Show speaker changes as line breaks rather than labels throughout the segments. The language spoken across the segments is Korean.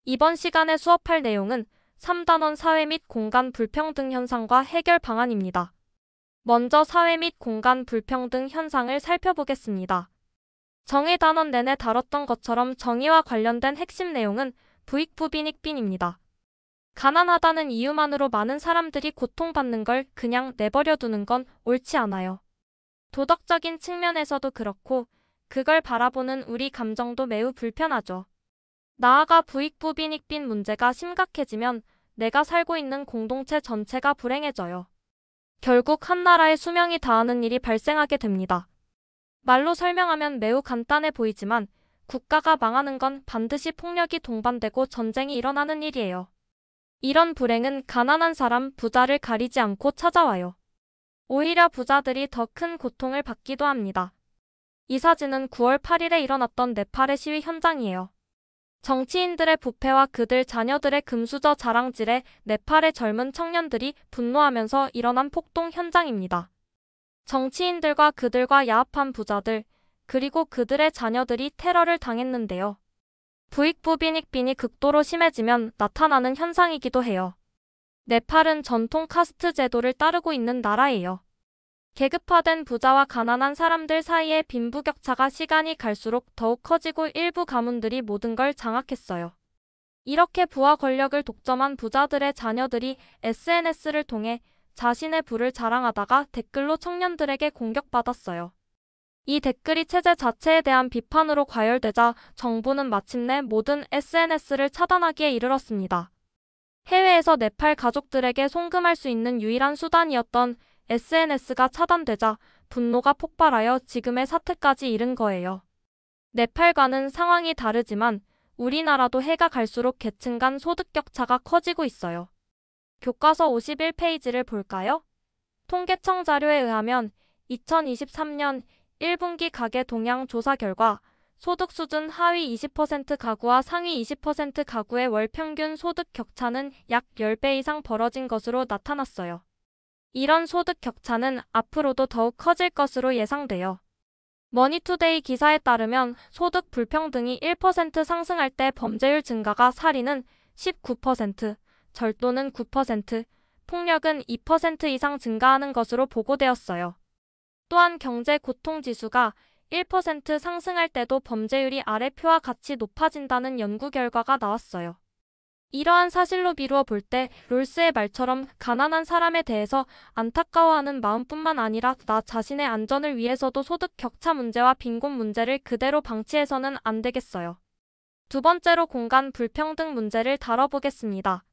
이번 시간에 수업할 내용은 3단원 사회 및 공간 불평등 현상과 해결 방안입니다. 먼저 사회 및 공간 불평등 현상을 살펴보겠습니다. 정의 단원 내내 다뤘던 것처럼 정의와 관련된 핵심 내용은 부익부빈익빈입니다. 가난하다는 이유만으로 많은 사람들이 고통받는 걸 그냥 내버려 두는 건 옳지 않아요. 도덕적인 측면에서도 그렇고 그걸 바라보는 우리 감정도 매우 불편하죠. 나아가 부익부빈익빈 문제가 심각해지면 내가 살고 있는 공동체 전체가 불행해져요. 결국 한 나라의 수명이 다하는 일이 발생하게 됩니다. 말로 설명하면 매우 간단해 보이지만 국가가 망하는 건 반드시 폭력이 동반되고 전쟁이 일어나는 일이에요. 이런 불행은 가난한 사람, 부자를 가리지 않고 찾아와요. 오히려 부자들이 더 큰 고통을 받기도 합니다. 이 사진은 9월 8일에 일어났던 네팔의 시위 현장이에요. 정치인들의 부패와 그들 자녀들의 금수저 자랑질에 네팔의 젊은 청년들이 분노하면서 일어난 폭동 현장입니다. 정치인들과 그들과 야합한 부자들, 그리고 그들의 자녀들이 테러를 당했는데요. 부익부빈익빈이 극도로 심해지면 나타나는 현상이기도 해요. 네팔은 전통 카스트 제도를 따르고 있는 나라예요. 계급화된 부자와 가난한 사람들 사이의 빈부격차가 시간이 갈수록 더욱 커지고 일부 가문들이 모든 걸 장악했어요. 이렇게 부와 권력을 독점한 부자들의 자녀들이 SNS를 통해 자신의 부를 자랑하다가 댓글로 청년들에게 공격받았어요. 이 댓글이 체제 자체에 대한 비판으로 과열되자 정부는 마침내 모든 SNS를 차단하기에 이르렀습니다. 해외에서 네팔 가족들에게 송금할 수 있는 유일한 수단이었던 SNS가 차단되자 분노가 폭발하여 지금의 사태까지 이른 거예요. 네팔과는 상황이 다르지만 우리나라도 해가 갈수록 계층 간 소득 격차가 커지고 있어요. 교과서 51페이지를 볼까요? 통계청 자료에 의하면 2023년 1분기 가계 동향 조사 결과 소득 수준 하위 20% 가구와 상위 20% 가구의 월 평균 소득 격차는 약 10배 이상 벌어진 것으로 나타났어요. 이런 소득 격차는 앞으로도 더욱 커질 것으로 예상돼요. 머니투데이 기사에 따르면 소득 불평등이 1% 상승할 때 범죄율 증가가 살인은 19%, 절도는 9%, 폭력은 2% 이상 증가하는 것으로 보고되었어요. 또한 경제 고통지수가 1% 상승할 때도 범죄율이 아래 표와 같이 높아진다는 연구 결과가 나왔어요. 이러한 사실로 미루어 볼 때 롤스의 말처럼 가난한 사람에 대해서 안타까워하는 마음뿐만 아니라 나 자신의 안전을 위해서도 소득 격차 문제와 빈곤 문제를 그대로 방치해서는 안 되겠어요. 두 번째로 공간 불평등 문제를 다뤄보겠습니다.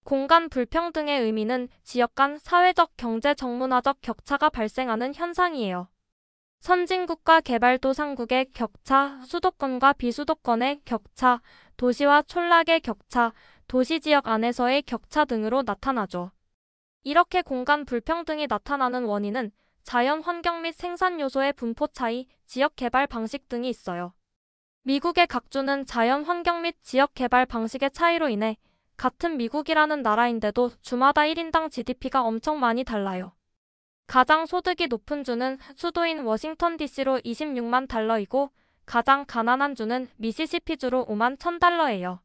공간 불평등의 의미는 지역 간 사회적, 경제적, 문화적 격차가 발생하는 현상이에요. 선진국과 개발도상국의 격차, 수도권과 비수도권의 격차, 도시와 촌락의 격차, 도시지역 안에서의 격차 등으로 나타나죠. 이렇게 공간 불평등이 나타나는 원인은 자연 환경 및 생산 요소의 분포 차이, 지역 개발 방식 등이 있어요. 미국의 각 주는 자연 환경 및 지역 개발 방식의 차이로 인해 같은 미국이라는 나라인데도 주마다 1인당 GDP가 엄청 많이 달라요. 가장 소득이 높은 주는 수도인 워싱턴 DC로 26만 달러이고 가장 가난한 주는 미시시피주로 5만 1,000달러예요.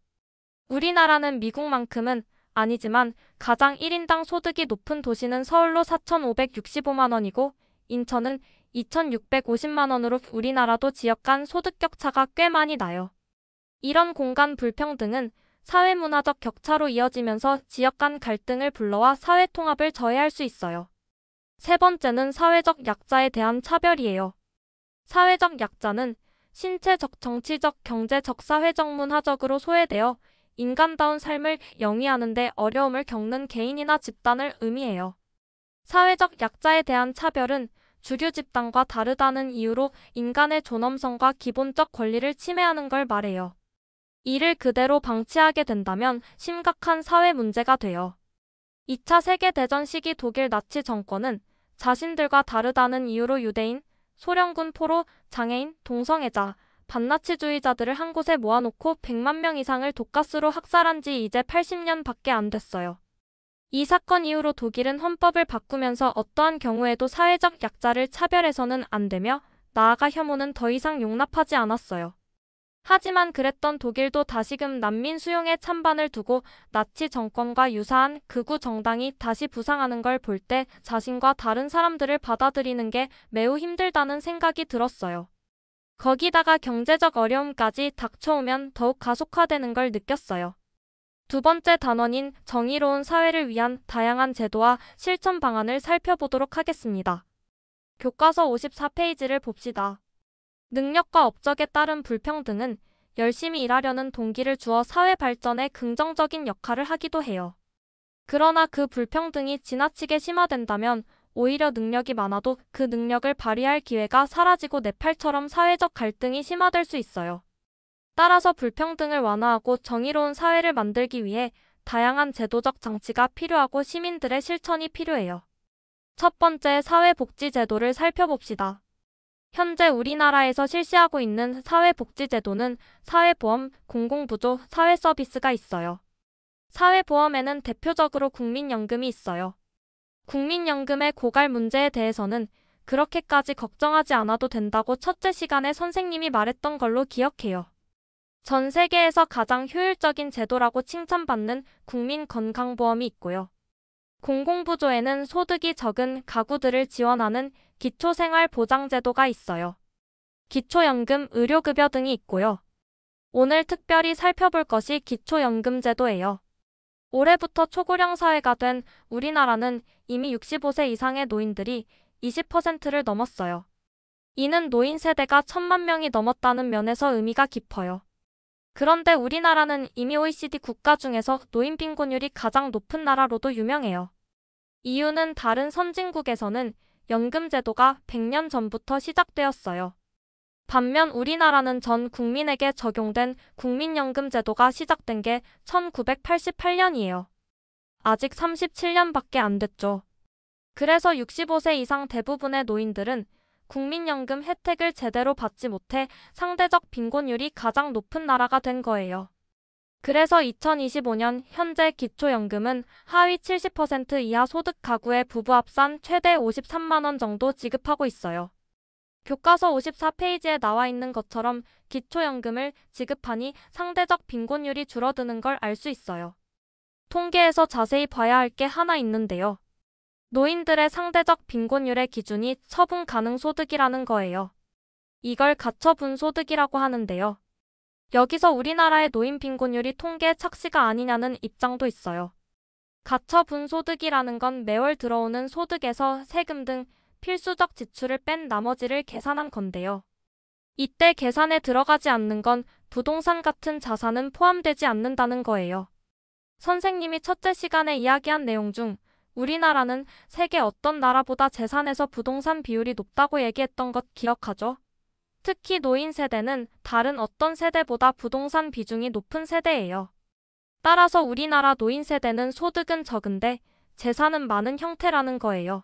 우리나라는 미국만큼은 아니지만 가장 1인당 소득이 높은 도시는 서울로 4,565만 원이고 인천은 2,650만 원으로 우리나라도 지역 간 소득 격차가 꽤 많이 나요. 이런 공간 불평등은 사회문화적 격차로 이어지면서 지역 간 갈등을 불러와 사회 통합을 저해할 수 있어요. 세 번째는 사회적 약자에 대한 차별이에요. 사회적 약자는 신체적, 정치적, 경제적, 사회적, 문화적으로 소외되어 인간다운 삶을 영위하는 데 어려움을 겪는 개인이나 집단을 의미해요. 사회적 약자에 대한 차별은 주류 집단과 다르다는 이유로 인간의 존엄성과 기본적 권리를 침해하는 걸 말해요. 이를 그대로 방치하게 된다면 심각한 사회 문제가 돼요. 2차 세계대전 시기 독일 나치 정권은 자신들과 다르다는 이유로 유대인, 소련군 포로, 장애인, 동성애자, 반나치주의자들을 한 곳에 모아놓고 100만 명 이상을 독가스로 학살한 지 이제 80년 밖에 안 됐어요. 이 사건 이후로 독일은 헌법을 바꾸면서 어떠한 경우에도 사회적 약자를 차별해서는 안 되며 나아가 혐오는 더 이상 용납하지 않았어요. 하지만 그랬던 독일도 다시금 난민 수용에 찬반을 두고 나치 정권과 유사한 극우 정당이 다시 부상하는 걸 볼 때 자신과 다른 사람들을 받아들이는 게 매우 힘들다는 생각이 들었어요. 거기다가 경제적 어려움까지 닥쳐오면 더욱 가속화되는 걸 느꼈어요. 두 번째 단원인 정의로운 사회를 위한 다양한 제도와 실천 방안을 살펴보도록 하겠습니다. 교과서 54페이지를 봅시다. 능력과 업적에 따른 불평등은 열심히 일하려는 동기를 주어 사회 발전에 긍정적인 역할을 하기도 해요. 그러나 그 불평등이 지나치게 심화된다면 오히려 능력이 많아도 그 능력을 발휘할 기회가 사라지고 네팔처럼 사회적 갈등이 심화될 수 있어요. 따라서 불평등을 완화하고 정의로운 사회를 만들기 위해 다양한 제도적 장치가 필요하고 시민들의 실천이 필요해요. 첫 번째, 사회복지제도를 살펴봅시다. 현재 우리나라에서 실시하고 있는 사회복지제도는 사회보험, 공공부조, 사회서비스가 있어요. 사회보험에는 대표적으로 국민연금이 있어요. 국민연금의 고갈 문제에 대해서는 그렇게까지 걱정하지 않아도 된다고 첫째 시간에 선생님이 말했던 걸로 기억해요. 전 세계에서 가장 효율적인 제도라고 칭찬받는 국민건강보험이 있고요. 공공부조에는 소득이 적은 가구들을 지원하는 기초생활보장제도가 있어요. 기초연금, 의료급여 등이 있고요. 오늘 특별히 살펴볼 것이 기초연금제도예요. 올해부터 초고령 사회가 된 우리나라는 이미 65세 이상의 노인들이 20%를 넘었어요. 이는 노인 세대가 1,000만 명이 넘었다는 면에서 의미가 깊어요. 그런데 우리나라는 이미 OECD 국가 중에서 노인 빈곤율이 가장 높은 나라로도 유명해요. 이유는 다른 선진국에서는 연금제도가 100년 전부터 시작되었어요. 반면 우리나라는 전 국민에게 적용된 국민연금제도가 시작된 게 1988년이에요. 아직 37년밖에 안 됐죠. 그래서 65세 이상 대부분의 노인들은 국민연금 혜택을 제대로 받지 못해 상대적 빈곤율이 가장 높은 나라가 된 거예요. 그래서 2025년 현재 기초연금은 하위 70% 이하 소득 가구의 부부 합산 최대 53만 원 정도 지급하고 있어요. 교과서 54페이지에 나와 있는 것처럼 기초연금을 지급하니 상대적 빈곤율이 줄어드는 걸 알 수 있어요. 통계에서 자세히 봐야 할 게 하나 있는데요. 노인들의 상대적 빈곤율의 기준이 처분 가능 소득이라는 거예요. 이걸 가처분 소득이라고 하는데요. 여기서 우리나라의 노인 빈곤율이 통계 착시가 아니냐는 입장도 있어요. 가처분 소득이라는 건 매월 들어오는 소득에서 세금 등 필수적 지출을 뺀 나머지를 계산한 건데요. 이때 계산에 들어가지 않는 건 부동산 같은 자산은 포함되지 않는다는 거예요. 선생님이 첫째 시간에 이야기한 내용 중 우리나라는 세계 어떤 나라보다 재산에서 부동산 비율이 높다고 얘기했던 것 기억하죠? 특히 노인 세대는 다른 어떤 세대보다 부동산 비중이 높은 세대예요. 따라서 우리나라 노인 세대는 소득은 적은데 재산은 많은 형태라는 거예요.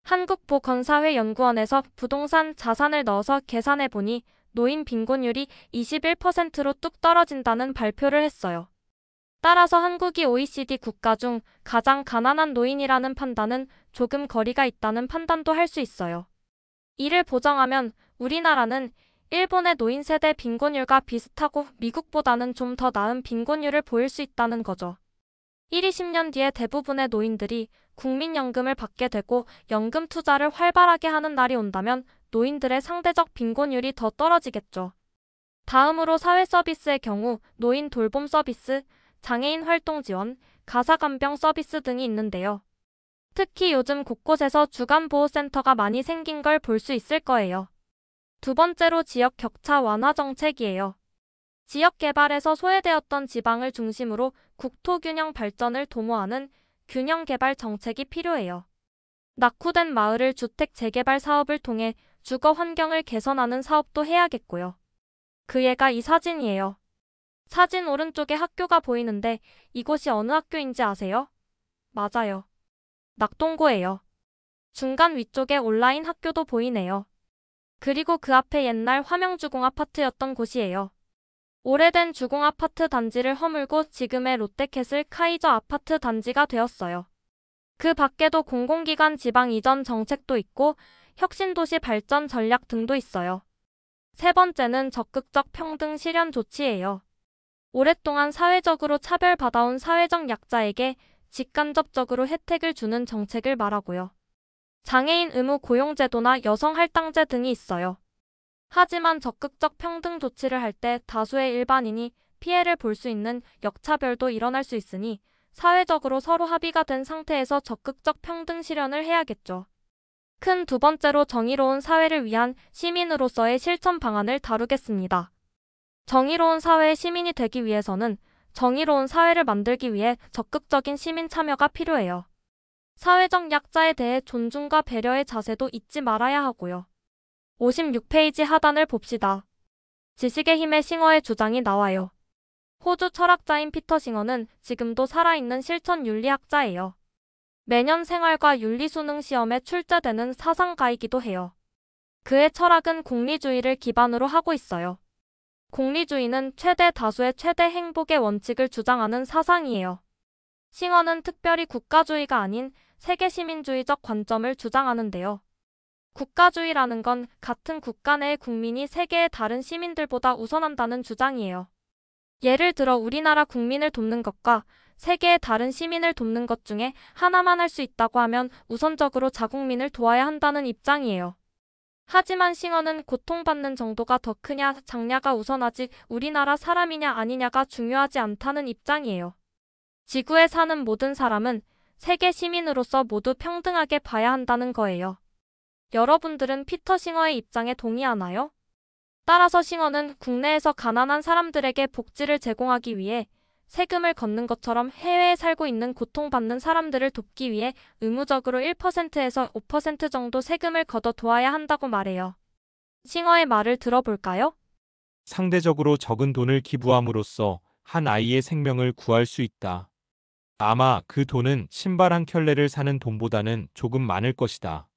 한국보건사회연구원에서 부동산 자산을 넣어서 계산해보니 노인 빈곤율이 21%로 뚝 떨어진다는 발표를 했어요. 따라서 한국이 OECD 국가 중 가장 가난한 노인이라는 판단은 조금 거리가 있다는 판단도 할 수 있어요. 이를 보정하면 우리나라는 일본의 노인 세대 빈곤율과 비슷하고 미국보다는 좀 더 나은 빈곤율을 보일 수 있다는 거죠. 10년 뒤에 대부분의 노인들이 국민연금을 받게 되고 연금 투자를 활발하게 하는 날이 온다면 노인들의 상대적 빈곤율이 더 떨어지겠죠. 다음으로 사회 서비스의 경우 노인 돌봄 서비스, 장애인 활동 지원, 가사간병 서비스 등이 있는데요. 특히 요즘 곳곳에서 주간보호센터가 많이 생긴 걸 볼 수 있을 거예요. 두 번째로 지역 격차 완화 정책이에요. 지역 개발에서 소외되었던 지방을 중심으로 국토균형 발전을 도모하는 균형 개발 정책이 필요해요. 낙후된 마을을 주택 재개발 사업을 통해 주거 환경을 개선하는 사업도 해야겠고요. 그 예가 이 사진이에요. 사진 오른쪽에 학교가 보이는데 이곳이 어느 학교인지 아세요? 맞아요. 낙동고예요. 중간 위쪽에 온라인 학교도 보이네요. 그리고 그 앞에 옛날 화명주공 아파트였던 곳이에요. 오래된 주공 아파트 단지를 허물고 지금의 롯데캐슬 카이저 아파트 단지가 되었어요. 그 밖에도 공공기관 지방 이전 정책도 있고 혁신도시 발전 전략 등도 있어요. 세 번째는 적극적 평등 실현 조치예요. 오랫동안 사회적으로 차별받아온 사회적 약자에게 직간접적으로 혜택을 주는 정책을 말하고요. 장애인 의무 고용제도나 여성 할당제 등이 있어요. 하지만 적극적 평등 조치를 할 때 다수의 일반인이 피해를 볼 수 있는 역차별도 일어날 수 있으니 사회적으로 서로 합의가 된 상태에서 적극적 평등 실현을 해야겠죠. 큰 두 번째로 정의로운 사회를 위한 시민으로서의 실천 방안을 다루겠습니다. 정의로운 사회의 시민이 되기 위해서는 정의로운 사회를 만들기 위해 적극적인 시민 참여가 필요해요. 사회적 약자에 대해 존중과 배려의 자세도 잊지 말아야 하고요. 56페이지 하단을 봅시다. 지식의 힘의 싱어의 주장이 나와요. 호주 철학자인 피터 싱어는 지금도 살아있는 실천 윤리학자예요. 매년 생활과 윤리 수능 시험에 출제되는 사상가이기도 해요. 그의 철학은 공리주의를 기반으로 하고 있어요. 공리주의는 최대 다수의 최대 행복의 원칙을 주장하는 사상이에요. 싱어는 특별히 국가주의가 아닌 세계시민주의적 관점을 주장하는데요. 국가주의라는 건 같은 국가 내의 국민이 세계의 다른 시민들보다 우선한다는 주장이에요. 예를 들어 우리나라 국민을 돕는 것과 세계의 다른 시민을 돕는 것 중에 하나만 할 수 있다고 하면 우선적으로 자국민을 도와야 한다는 입장이에요. 하지만 싱어는 고통받는 정도가 더 크냐 작냐가 우선하지 우리나라 사람이냐 아니냐가 중요하지 않다는 입장이에요. 지구에 사는 모든 사람은 세계 시민으로서 모두 평등하게 봐야 한다는 거예요. 여러분들은 피터 싱어의 입장에 동의하나요? 따라서 싱어는 국내에서 가난한 사람들에게 복지를 제공하기 위해 세금을 걷는 것처럼 해외에 살고 있는 고통받는 사람들을 돕기 위해 의무적으로 1%에서 5% 정도 세금을 걷어 도와야 한다고 말해요. 싱어의 말을 들어볼까요?
상대적으로 적은 돈을 기부함으로써 한 아이의 생명을 구할 수 있다. 아마 그 돈은 신발 한 켤레를 사는 돈보다는 조금 많을 것이다.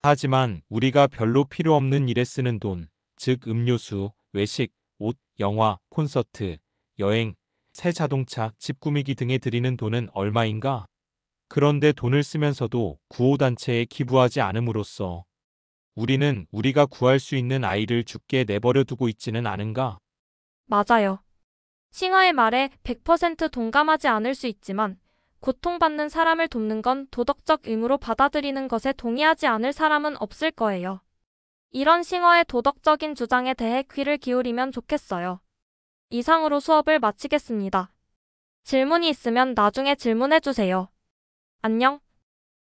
하지만 우리가 별로 필요 없는 일에 쓰는 돈, 즉 음료수, 외식, 옷, 영화, 콘서트, 여행, 새 자동차, 집 꾸미기 등에 들이는 돈은 얼마인가? 그런데 돈을 쓰면서도 구호단체에 기부하지 않음으로써 우리는 우리가 구할 수 있는 아이를 죽게 내버려 두고 있지는 않은가?
맞아요. 싱어의 말에 100% 동감하지 않을 수 있지만 고통받는 사람을 돕는 건 도덕적 의무로 받아들이는 것에 동의하지 않을 사람은 없을 거예요. 이런 싱어의 도덕적인 주장에 대해 귀를 기울이면 좋겠어요. 이상으로 수업을 마치겠습니다. 질문이 있으면 나중에 질문해 주세요. 안녕.